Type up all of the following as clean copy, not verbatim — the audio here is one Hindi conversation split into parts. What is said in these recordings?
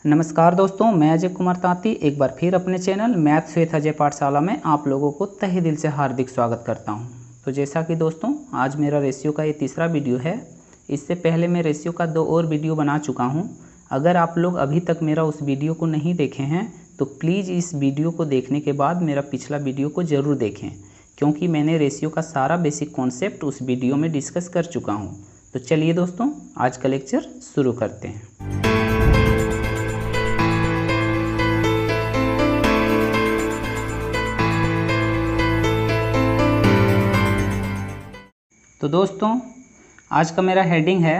नमस्कार दोस्तों, मैं अजय कुमार तांती एक बार फिर अपने चैनल मैथ्स विद अजय पाठशाला में आप लोगों को तहे दिल से हार्दिक स्वागत करता हूं। तो जैसा कि दोस्तों आज मेरा रेशियो का ये तीसरा वीडियो है। इससे पहले मैं रेशियो का 2 और वीडियो बना चुका हूं। अगर आप लोग अभी तक मेरा उस वीडियो को नहीं देखे हैं तो प्लीज़ इस वीडियो को देखने के बाद मेरा पिछला वीडियो को ज़रूर देखें, क्योंकि मैंने रेशियो का सारा बेसिक कॉन्सेप्ट उस वीडियो में डिस्कस कर चुका हूँ। तो चलिए दोस्तों आज का लेक्चर शुरू करते हैं। तो दोस्तों आज का मेरा हेडिंग है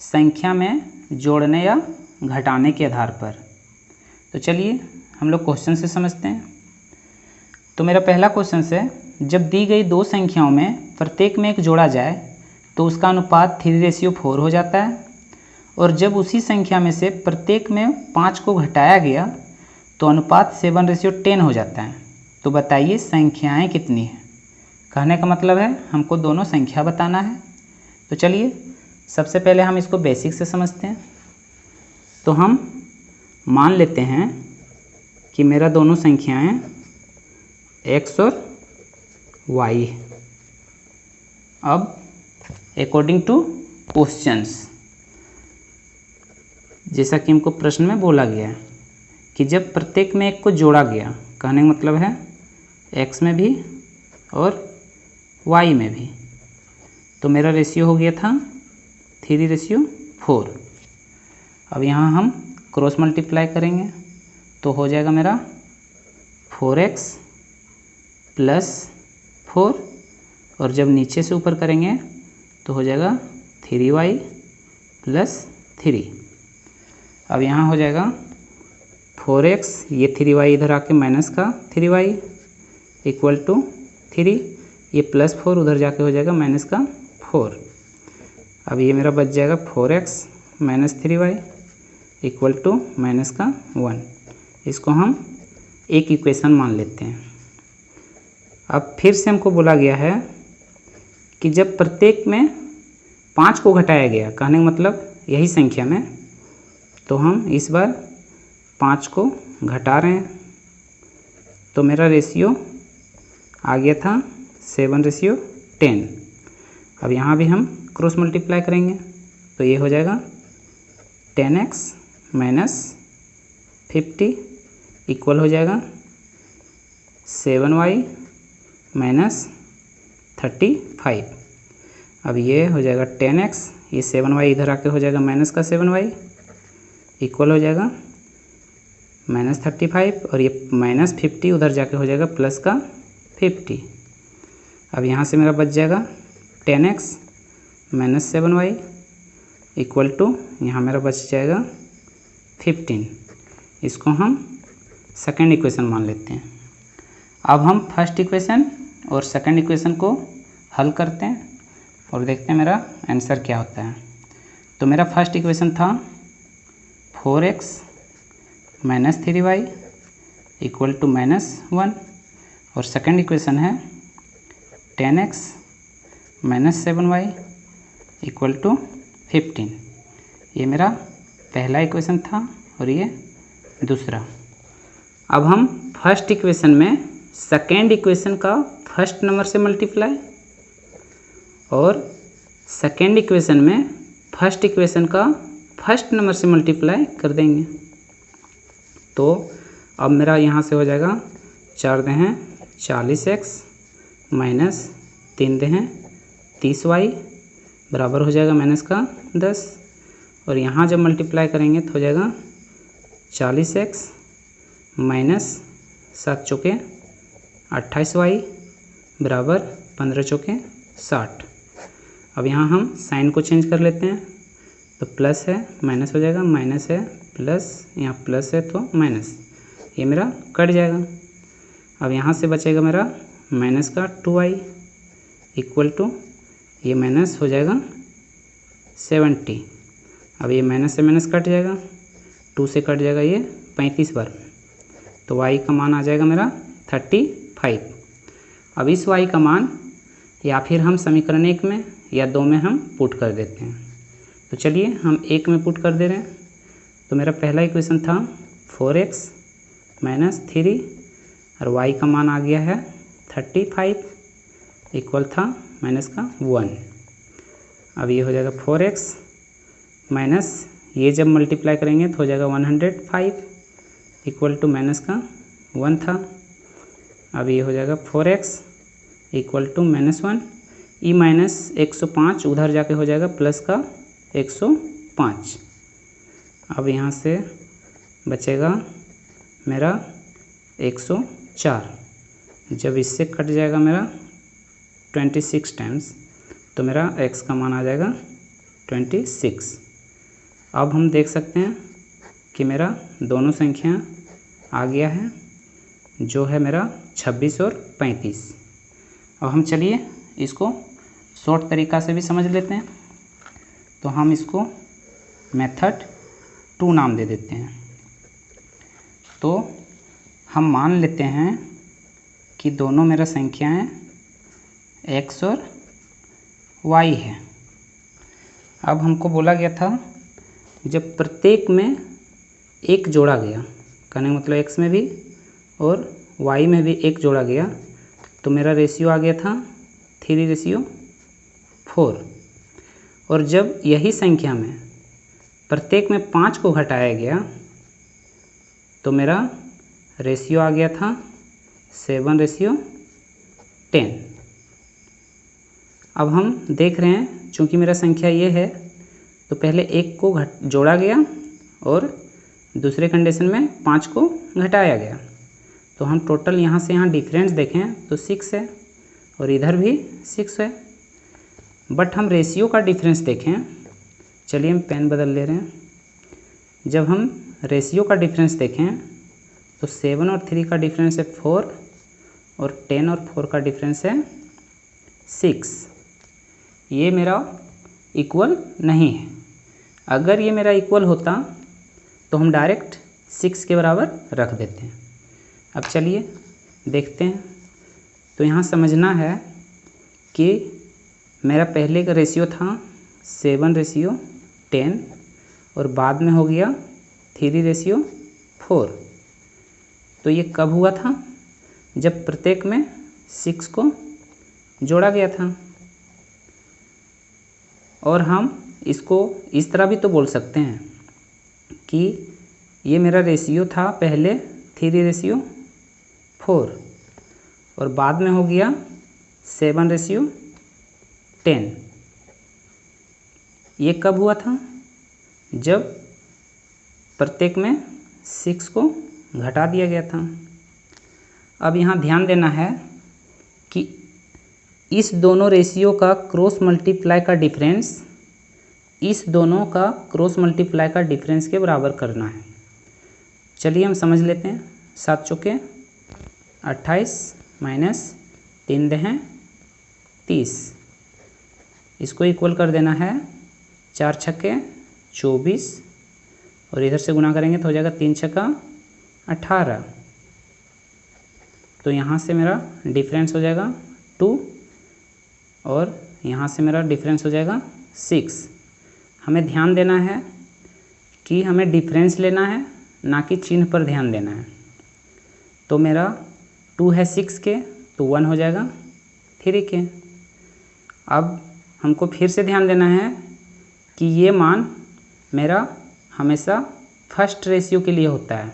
संख्या में जोड़ने या घटाने के आधार पर। तो चलिए हम लोग क्वेश्चन से समझते हैं। तो मेरा पहला क्वेश्चन है, जब दी गई 2 संख्याओं में प्रत्येक में 1 जोड़ा जाए तो उसका अनुपात 3:4 हो जाता है, और जब उसी संख्या में से प्रत्येक में 5 को घटाया गया तो अनुपात 7:10 हो जाता है। तो बताइए संख्याएं कितनी हैं। कहने का मतलब है हमको दोनों संख्या बताना है। तो चलिए सबसे पहले हम इसको बेसिक से समझते हैं। तो हम मान लेते हैं कि मेरा दोनों संख्याएं x और y। अब अकॉर्डिंग टू क्वेश्चंस, जैसा कि हमको प्रश्न में बोला गया है कि जब प्रत्येक में 1 को जोड़ा गया, कहने का मतलब है x में भी और y में भी, तो मेरा रेशियो हो गया था 3:4। अब यहाँ हम क्रॉस मल्टीप्लाई करेंगे तो हो जाएगा मेरा 4x + 4, और जब नीचे से ऊपर करेंगे तो हो जाएगा 3y + 3। अब यहाँ हो जाएगा 4x, ये 3y इधर आके माइनस का 3y = 3, ये +4 उधर जाके हो जाएगा माइनस का 4। अब ये मेरा बच जाएगा 4x - 3y = माइनस का 1। इसको हम एक इक्वेशन मान लेते हैं। अब फिर से हमको बोला गया है कि जब प्रत्येक में 5 को घटाया गया, कहने का मतलब यही संख्या में, तो हम इस बार 5 को घटा रहे हैं। तो मेरा रेशियो आ गया था 7:10। अब यहाँ भी हम क्रॉस मल्टीप्लाई करेंगे तो ये हो जाएगा 10x - 50 इक्वल हो जाएगा 7y - 35। अब ये हो जाएगा 10x, ये 7y इधर आके हो जाएगा माइनस का 7y इक्वल हो जाएगा -35, और ये -50 उधर जाके हो जाएगा प्लस का 50। अब यहाँ से मेरा बच जाएगा 10x - 7y = यहाँ मेरा बच जाएगा 15। इसको हम सेकेंड इक्वेशन मान लेते हैं। अब हम फर्स्ट इक्वेशन और सेकेंड इक्वेशन को हल करते हैं और देखते हैं मेरा आंसर क्या होता है। तो मेरा फर्स्ट इक्वेशन था 4x - 3y = -1, और सेकेंड इक्वेशन है 10x - 7y = 15। ये मेरा पहला इक्वेशन था और ये दूसरा। अब हम फर्स्ट इक्वेशन में सेकेंड इक्वेशन का फर्स्ट नंबर से मल्टीप्लाई, और सेकेंड इक्वेशन में फर्स्ट इक्वेशन का फर्स्ट नंबर से मल्टीप्लाई कर देंगे। तो अब मेरा यहाँ से हो जाएगा 4 × 40x - 3 × 30y बराबर हो जाएगा माइनस का 10, और यहाँ जब मल्टीप्लाई करेंगे तो हो जाएगा 40x - 7 चौके 28y बराबर 15 चौके 60। अब यहाँ हम साइन को चेंज कर लेते हैं, तो प्लस है माइनस हो जाएगा, माइनस है प्लस, यहाँ प्लस है तो माइनस, ये मेरा कट जाएगा। अब यहाँ से बचेगा मेरा माइनस का 2y = ये माइनस हो जाएगा 70। अब ये माइनस से माइनस कट जाएगा, 2 से कट जाएगा ये 35 बार, तो y का मान आ जाएगा मेरा 35। अब इस y का मान या फिर हम समीकरण 1 में या 2 में हम पुट कर देते हैं। तो चलिए हम 1 में पुट कर दे रहे हैं। तो मेरा पहला इक्वेशन था 4x माइनस 3 और y का मान आ गया है 35 इक्वल था माइनस का 1। अब ये हो जाएगा 4x माइनस ये जब मल्टीप्लाई करेंगे तो हो जाएगा 105 इक्वल टू माइनस का 1 था। अब ये हो जाएगा 4x equal to -1 E minus 105 उधर जाके हो जाएगा प्लस का 105। अब यहाँ से बचेगा मेरा 104। जब इससे कट जाएगा मेरा 26 टाइम्स तो मेरा x का मान आ जाएगा 26। अब हम देख सकते हैं कि मेरा दोनों संख्या आ गया है जो है मेरा 26 और 35। अब हम चलिए इसको शॉर्ट तरीक़ा से भी समझ लेते हैं। तो हम इसको मेथड 2 नाम दे देते हैं। तो हम मान लेते हैं कि दोनों मेरा संख्याएं x और y है। अब हमको बोला गया था जब प्रत्येक में एक जोड़ा गया, कहने का मतलब x में भी और y में भी एक जोड़ा गया, तो मेरा रेशियो आ गया था 3:4। और जब यही संख्या में प्रत्येक में 5 को घटाया गया तो मेरा रेशियो आ गया था 7:10। अब हम देख रहे हैं चूँकि मेरा संख्या ये है तो पहले एक को जोड़ा गया और दूसरे कंडीशन में 5 को घटाया गया। तो हम टोटल यहाँ से यहाँ डिफरेंस देखें तो 6 है और इधर भी 6 है। बट हम रेशियो का डिफरेंस देखें, चलिए हम पेन बदल ले रहे हैं। जब हम रेशियो का डिफरेंस देखें तो 7 और 3 का डिफरेंस है 4 और 10 और 4 का डिफरेंस है 6। ये मेरा इक्वल नहीं है। अगर ये मेरा इक्वल होता तो हम डायरेक्ट 6 के बराबर रख देते हैं। अब चलिए देखते हैं। तो यहाँ समझना है कि मेरा पहले का रेशियो था 7:10 और बाद में हो गया 3:4। तो ये कब हुआ था? जब प्रत्येक में 6 को जोड़ा गया था। और हम इसको इस तरह भी तो बोल सकते हैं कि ये मेरा रेशियो था पहले 3:4 और बाद में हो गया 7:10। ये कब हुआ था? जब प्रत्येक में 6 को घटा दिया गया था। अब यहाँ ध्यान देना है कि इस दोनों रेशियो का क्रॉस मल्टीप्लाई का डिफरेंस इस दोनों का क्रॉस मल्टीप्लाई का डिफरेंस के बराबर करना है। चलिए हम समझ लेते हैं। 7 चौके 28 माइनस 3 दहें 30, इसको इक्वल कर देना है 4 छक्के 24 और इधर से गुना करेंगे तो हो जाएगा 3 छक्का 18। तो यहाँ से मेरा डिफरेंस हो जाएगा 2 और यहाँ से मेरा डिफरेंस हो जाएगा 6। हमें ध्यान देना है कि हमें डिफरेंस लेना है, ना कि चिन्ह पर ध्यान देना है। तो मेरा 2 है 6 के तो 1 हो जाएगा 3 के। अब हमको फिर से ध्यान देना है कि ये मान मेरा हमेशा फर्स्ट रेशियो के लिए होता है।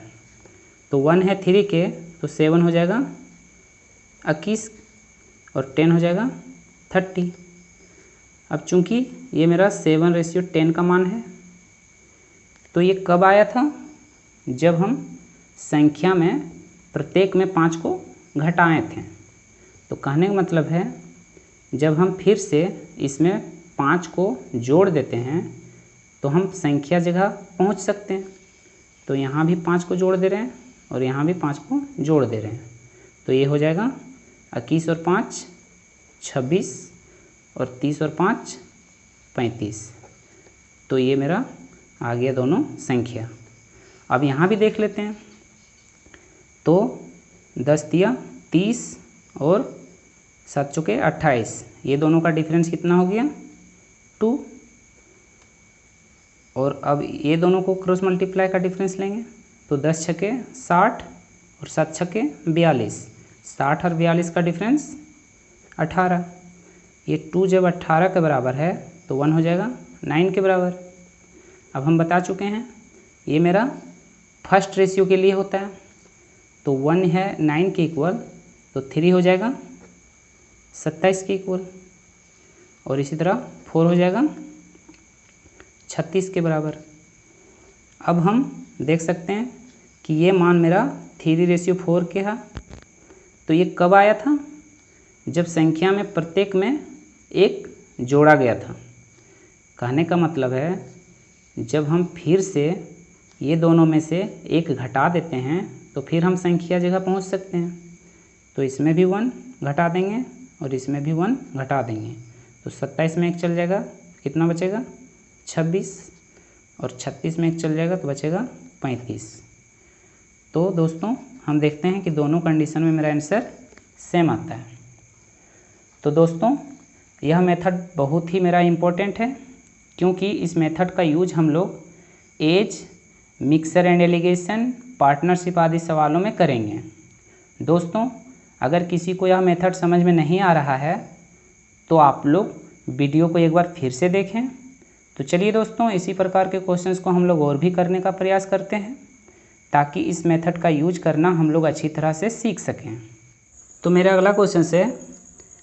तो 1 है 3 के तो 7 हो जाएगा 21 और 10 हो जाएगा 30। अब चूंकि ये मेरा 7:10 का मान है तो ये कब आया था? जब हम संख्या में प्रत्येक में 5 को घटाए थे। तो कहने का मतलब है जब हम फिर से इसमें 5 को जोड़ देते हैं तो हम संख्या जगह पहुंच सकते हैं। तो यहाँ भी 5 को जोड़ दे रहे हैं और यहाँ भी 5 को जोड़ दे रहे हैं। तो ये हो जाएगा 21 और 5 26 और 30 और 5 35। तो ये मेरा आ गया दोनों संख्या। अब यहाँ भी देख लेते हैं। तो 10 दिया 30 और 7 चौके 28, ये दोनों का डिफरेंस कितना हो गया? 2। और अब ये दोनों को क्रॉस मल्टीप्लाई का डिफरेंस लेंगे तो 10 छक्के 60 और 7 छक्के 42, 60 और 42 का डिफरेंस 18। ये 2 जब 18 के बराबर है तो 1 हो जाएगा 9 के बराबर। अब हम बता चुके हैं ये मेरा फर्स्ट रेशियो के लिए होता है, तो 1 है 9 के इक्वल, तो 3 हो जाएगा 27 के इक्वल, और इसी तरह 4 हो जाएगा 36 के बराबर। अब हम देख सकते हैं कि ये मान मेरा 3:4 के है। तो ये कब आया था? जब संख्या में प्रत्येक में एक जोड़ा गया था। कहने का मतलब है जब हम फिर से ये दोनों में से एक घटा देते हैं तो फिर हम संख्या जगह पहुंच सकते हैं। तो इसमें भी 1 घटा देंगे और इसमें भी 1 घटा देंगे, तो 27 में एक चल जाएगा, कितना बचेगा 26, और 36 में एक चल जाएगा तो बचेगा 35। तो दोस्तों हम देखते हैं कि दोनों कंडीशन में मेरा आंसर सेम आता है। तो दोस्तों यह मेथड बहुत ही मेरा इम्पोर्टेंट है, क्योंकि इस मेथड का यूज हम लोग age, mixture and alligation, partnership आदि सवालों में करेंगे। दोस्तों अगर किसी को यह मेथड समझ में नहीं आ रहा है तो आप लोग वीडियो को एक बार फिर से देखें। तो चलिए दोस्तों इसी प्रकार के क्वेश्चंस को हम लोग और भी करने का प्रयास करते हैं, ताकि इस मेथड का यूज करना हम लोग अच्छी तरह से सीख सकें। तो मेरा अगला क्वेश्चन है,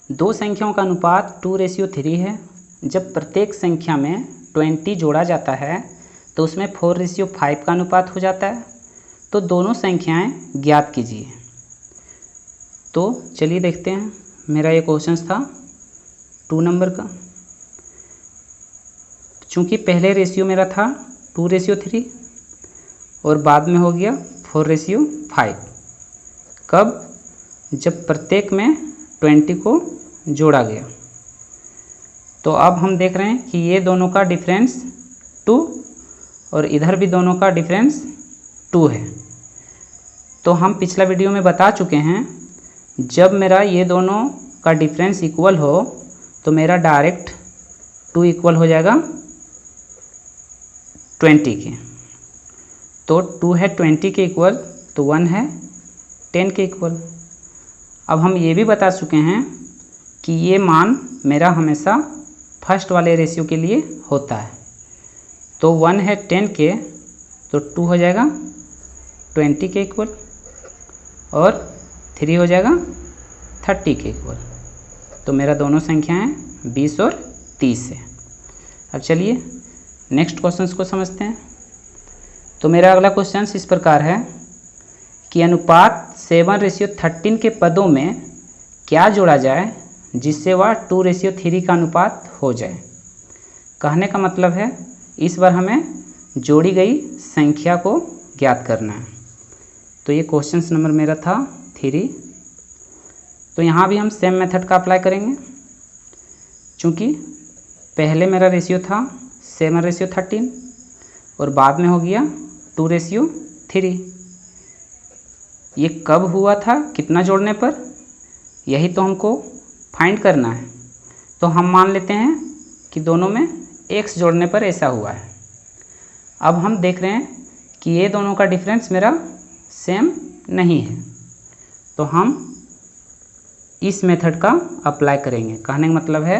दो संख्याओं का अनुपात 2:3 है। जब प्रत्येक संख्या में 20 जोड़ा जाता है तो उसमें 4:5 का अनुपात हो जाता है। तो दोनों संख्याएं ज्ञात कीजिए। तो चलिए देखते हैं, मेरा ये क्वेश्चन था 2 नंबर का। चूँकि पहले रेशियो मेरा था 2:3 और बाद में हो गया 4:5। कब? जब प्रत्येक में 20 को जोड़ा गया। तो अब हम देख रहे हैं कि ये दोनों का डिफरेंस 2 और इधर भी दोनों का डिफरेंस 2 है। तो हम पिछला वीडियो में बता चुके हैं जब मेरा ये दोनों का डिफरेंस इक्वल हो तो मेरा डायरेक्ट 2 इक्वल हो जाएगा 20 के। तो 2 है 20 के इक्वल, तो 1 है 10 के इक्वल। अब हम ये भी बता चुके हैं कि ये मान मेरा हमेशा फर्स्ट वाले रेशियो के लिए होता है। तो 1 है 10 के, तो 2 हो जाएगा 20 के इक्वल, और 3 हो जाएगा 30 के इक्वल। तो मेरा दोनों संख्याएं 20 और 30 है। अब चलिए नेक्स्ट क्वेश्चन को समझते हैं। तो मेरा अगला क्वेश्चन इस प्रकार है कि अनुपात 7:13 के पदों में क्या जोड़ा जाए जिससे वह 2:3 का अनुपात हो जाए। कहने का मतलब है इस बार हमें जोड़ी गई संख्या को ज्ञात करना है। तो ये क्वेश्चन नंबर मेरा था 3। तो यहाँ भी हम सेम मेथड का अप्लाई करेंगे। चूँकि पहले मेरा रेशियो था 7:13 और बाद में हो गया 2:3। ये कब हुआ था, कितना जोड़ने पर, यही तो हमको फाइंड करना है। तो हम मान लेते हैं कि दोनों में x जोड़ने पर ऐसा हुआ है। अब हम देख रहे हैं कि ये दोनों का डिफरेंस मेरा सेम नहीं है, तो हम इस मेथड का अप्लाई करेंगे। कहने का मतलब है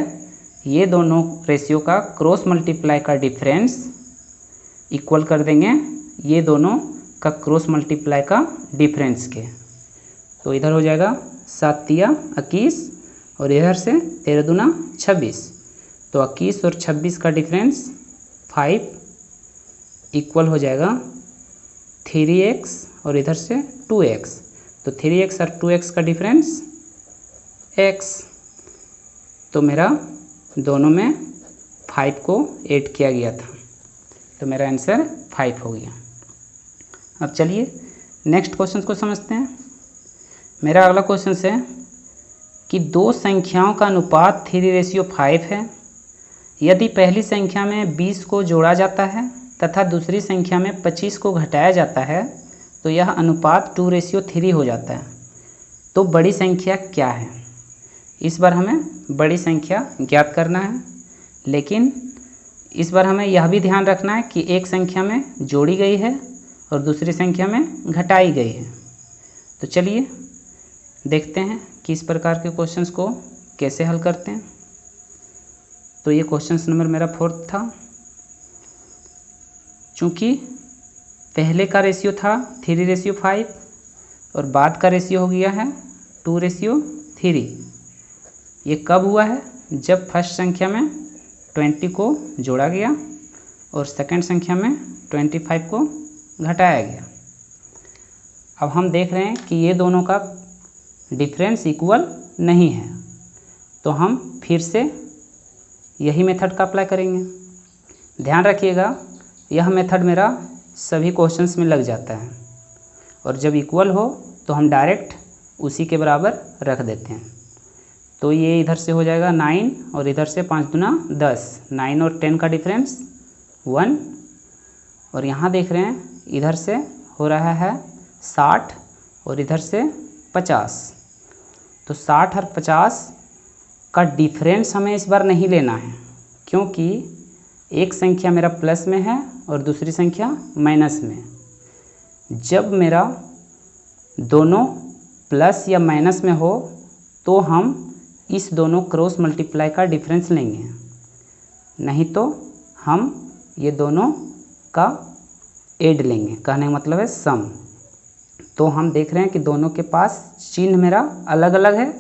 ये दोनों रेशियो का क्रॉस मल्टीप्लाई का डिफरेंस इक्वल कर देंगे ये दोनों का क्रॉस मल्टीप्लाई का डिफरेंस के। तो इधर हो जाएगा 7 तिया 21 और इधर से 13 दूना 26। तो 21 और 26 का डिफरेंस 5 इक्वल हो जाएगा 3x और इधर से 2x। तो 3x और 2x का डिफरेंस x। तो मेरा दोनों में 5 को ऐड किया गया था, तो मेरा आंसर 5 हो गया। अब चलिए नेक्स्ट क्वेश्चन को समझते हैं। मेरा अगला क्वेश्चन है कि दो संख्याओं का अनुपात 3:5 है। यदि पहली संख्या में 20 को जोड़ा जाता है तथा दूसरी संख्या में 25 को घटाया जाता है तो यह अनुपात 2:3 हो जाता है। तो बड़ी संख्या क्या है? इस बार हमें बड़ी संख्या ज्ञात करना है, लेकिन इस बार हमें यह भी ध्यान रखना है कि एक संख्या में जोड़ी गई है और दूसरी संख्या में घटाई गई है। तो चलिए देखते हैं कि इस प्रकार के क्वेश्चंस को कैसे हल करते हैं। तो ये क्वेश्चन नंबर मेरा 4 था। चूँकि पहले का रेशियो था 3:5 और बाद का रेशियो हो गया है 2:3। ये कब हुआ है? जब फर्स्ट संख्या में 20 को जोड़ा गया और सेकंड संख्या में 25 को घटाया गया। अब हम देख रहे हैं कि ये दोनों का डिफरेंस इक्वल नहीं है, तो हम फिर से यही मेथड का अप्लाई करेंगे। ध्यान रखिएगा, यह मेथड मेरा सभी क्वेश्चंस में लग जाता है और जब इक्वल हो तो हम डायरेक्ट उसी के बराबर रख देते हैं। तो ये इधर से हो जाएगा 9 और इधर से 5 दूना 10। 9 और 10 का डिफरेंस 1 और यहाँ देख रहे हैं इधर से हो रहा है 60 और इधर से 50। तो 60 और 50 का डिफरेंस हमें इस बार नहीं लेना है, क्योंकि एक संख्या मेरा प्लस में है और दूसरी संख्या माइनस में। जब मेरा दोनों प्लस या माइनस में हो तो हम इस दोनों क्रॉस मल्टीप्लाई का डिफरेंस लेंगे, नहीं तो हम ये दोनों का ऐड लेंगे। कहने का मतलब है सम। तो हम देख रहे हैं कि दोनों के पास चिन्ह मेरा अलग अलग है,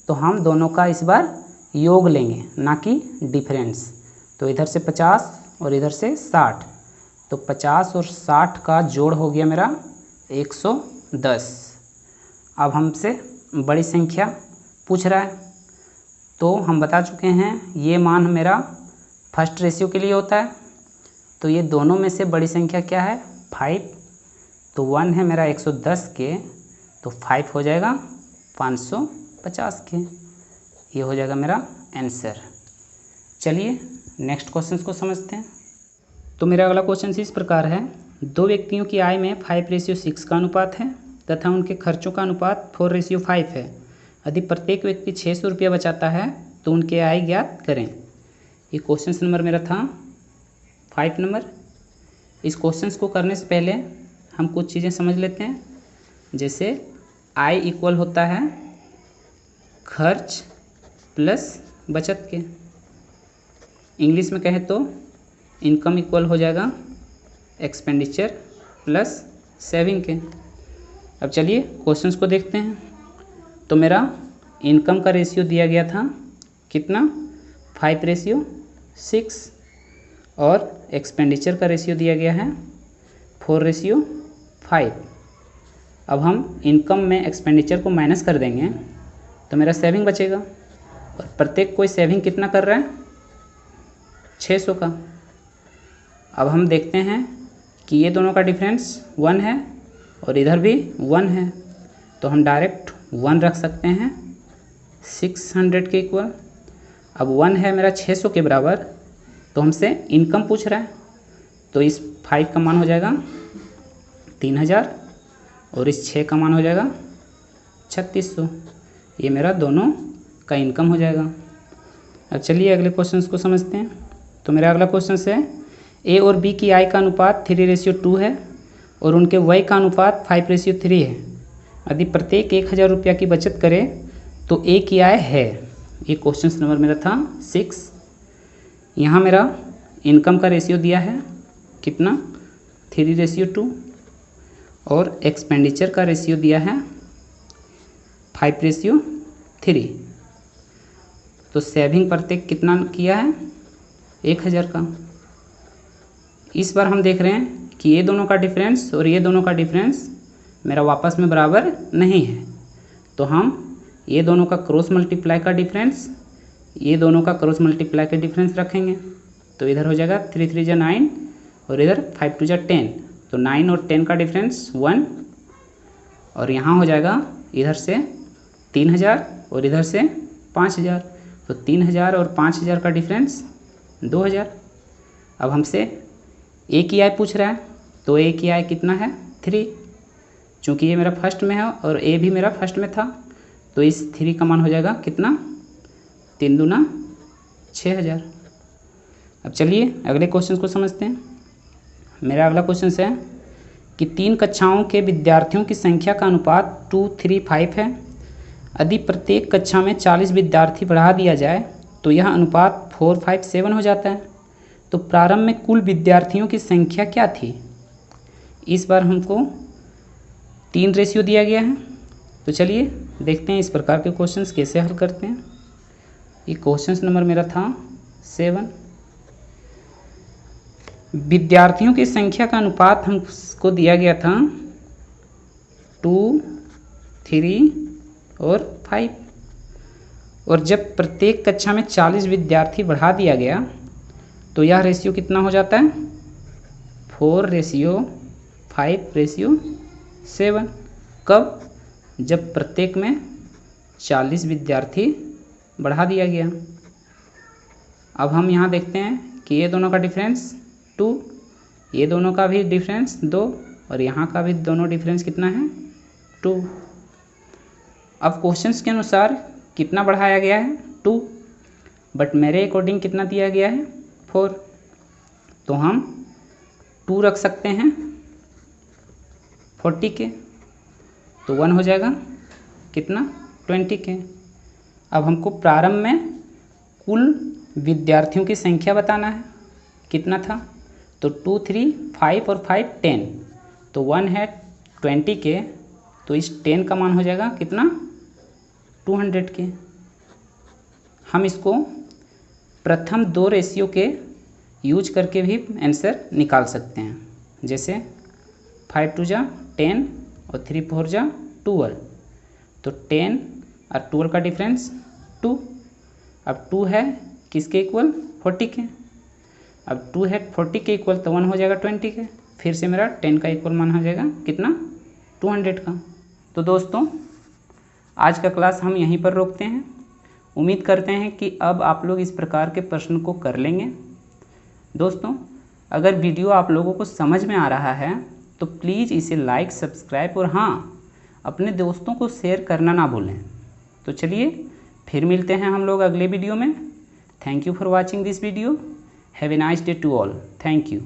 तो हम दोनों का इस बार योग लेंगे, ना कि डिफरेंस। तो इधर से 50 और इधर से 60, तो 50 और 60 का जोड़ हो गया मेरा 110। अब हमसे बड़ी संख्या पूछ रहा है, तो हम बता चुके हैं ये मान मेरा फर्स्ट रेशियो के लिए होता है। तो ये दोनों में से बड़ी संख्या क्या है? 5। तो 1 है मेरा 110 के, तो 5 हो जाएगा 550 के। ये हो जाएगा मेरा आंसर। चलिए नेक्स्ट क्वेश्चन को समझते हैं। तो मेरा अगला क्वेश्चन इस प्रकार है, दो व्यक्तियों की आय में 5:6 का अनुपात है तथा उनके खर्चों का अनुपात 4:5 है। यदि प्रत्येक व्यक्ति 600 रुपया बचाता है तो उनके आय ज्ञात करें। ये क्वेश्चन नंबर मेरा था 5 नंबर। इस क्वेश्चन को करने से पहले हम कुछ चीज़ें समझ लेते हैं। जैसे आय इक्वल होता है खर्च प्लस बचत के। इंग्लिश में कहें तो इनकम इक्वल हो जाएगा एक्सपेंडिचर प्लस सेविंग के। अब चलिए क्वेश्चंस को देखते हैं। तो मेरा इनकम का रेशियो दिया गया था कितना? 5:6 और एक्सपेंडिचर का रेशियो दिया गया है 4:5। अब हम इनकम में एक्सपेंडिचर को माइनस कर देंगे तो मेरा सेविंग बचेगा, और प्रत्येक कोई सेविंग कितना कर रहा है? 600 का। अब हम देखते हैं कि ये दोनों का डिफरेंस 1 है और इधर भी 1 है, तो हम डायरेक्ट 1 रख सकते हैं 600 के इक्वल। अब 1 है मेरा 600 के बराबर, तो हमसे इनकम पूछ रहा है, तो इस 5 का मान हो जाएगा 3000 और इस 6 का मान हो जाएगा 3600। ये मेरा दोनों का इनकम हो जाएगा। अब चलिए अगले क्वेश्चन को समझते हैं। तो मेरा अगला क्वेश्चन है, ए और बी की आय का अनुपात 3:2 है और उनके व्यय का अनुपात 5:3 है। यदि प्रत्येक 1000 रुपया की बचत करे तो ए की आय है। ये क्वेश्चन नंबर मेरा था 6। यहाँ मेरा इनकम का रेशियो दिया है कितना? 3:2 और एक्सपेंडिचर का रेशियो दिया है 5:3। तो सेविंग प्रत्येक कितना किया है? 1000 का। इस बार हम देख रहे हैं कि ये दोनों का डिफरेंस और ये दोनों का डिफरेंस मेरा वापस में बराबर नहीं है, तो हम ये दोनों का क्रॉस मल्टीप्लाई का डिफरेंस, ये दोनों का क्रॉस मल्टीप्लाई का डिफरेंस रखेंगे। तो इधर हो जाएगा 3 3 जा 9 और इधर 5 2 जा 10। तो 9 और 10 का डिफरेंस 1 और यहाँ हो जाएगा इधर से 3000 और इधर से 5000। तो 3000 और 5000 का डिफरेंस 2000। अब हमसे ए की आय पूछ रहा है, तो ए की आय कितना है? 3। चूँकि ये मेरा फर्स्ट में है और ए भी मेरा फर्स्ट में था, तो इस 3 का मान हो जाएगा कितना? 3 दूना 6000। अब चलिए अगले क्वेश्चन को समझते हैं। मेरा अगला क्वेश्चन है कि 3 कक्षाओं के विद्यार्थियों की संख्या का अनुपात 2:3:5 है। यदि प्रत्येक कक्षा में 40 विद्यार्थी बढ़ा दिया जाए तो यह अनुपात 4:5:7 हो जाता है। तो प्रारंभ में कुल विद्यार्थियों की संख्या क्या थी? इस बार हमको 3 रेशियो दिया गया है। तो चलिए देखते हैं इस प्रकार के क्वेश्चंस कैसे हल करते हैं। ये क्वेश्चन नंबर मेरा था 7। विद्यार्थियों की संख्या का अनुपात हमको दिया गया था 2, 3 और 5, और जब प्रत्येक कक्षा में 40 विद्यार्थी बढ़ा दिया गया तो यह रेशियो कितना हो जाता है? 4:5:7। कब? जब प्रत्येक में 40 विद्यार्थी बढ़ा दिया गया। अब हम यहाँ देखते हैं कि ये दोनों का डिफरेंस 2, ये दोनों का भी डिफरेंस 2, और यहाँ का भी दोनों डिफरेंस कितना है? 2। अब क्वेश्चंस के अनुसार कितना बढ़ाया गया है? 2, बट मेरे अकॉर्डिंग कितना दिया गया है? 4। तो हम 2 रख सकते हैं 40 के, तो 1 हो जाएगा कितना? 20 के। अब हमको प्रारंभ में कुल विद्यार्थियों की संख्या बताना है, कितना था? तो 2, 3, 5 और 5 10, तो 1 है 20 के, तो इस 10 का मान हो जाएगा कितना? 200 के। हम इसको प्रथम 2 रेशियो के यूज करके भी आंसर निकाल सकते हैं। जैसे 5 2 जा 10 और 3 4 जा 12, तो 10 और 12 का डिफरेंस 2। अब 2 है किसके इक्वल? 40 के। अब 2 है 40 के इक्वल, तो 1 हो जाएगा 20 के। फिर से मेरा 10 का इक्वल मान हो जाएगा कितना? 200 का। तो दोस्तों आज का क्लास हम यहीं पर रोकते हैं। उम्मीद करते हैं कि अब आप लोग इस प्रकार के प्रश्न को कर लेंगे। दोस्तों अगर वीडियो आप लोगों को समझ में आ रहा है तो प्लीज़ इसे लाइक, सब्सक्राइब और हाँ अपने दोस्तों को शेयर करना ना भूलें। तो चलिए फिर मिलते हैं हम लोग अगले वीडियो में। Thank you for watching this video. Have a nice day to all. Thank you.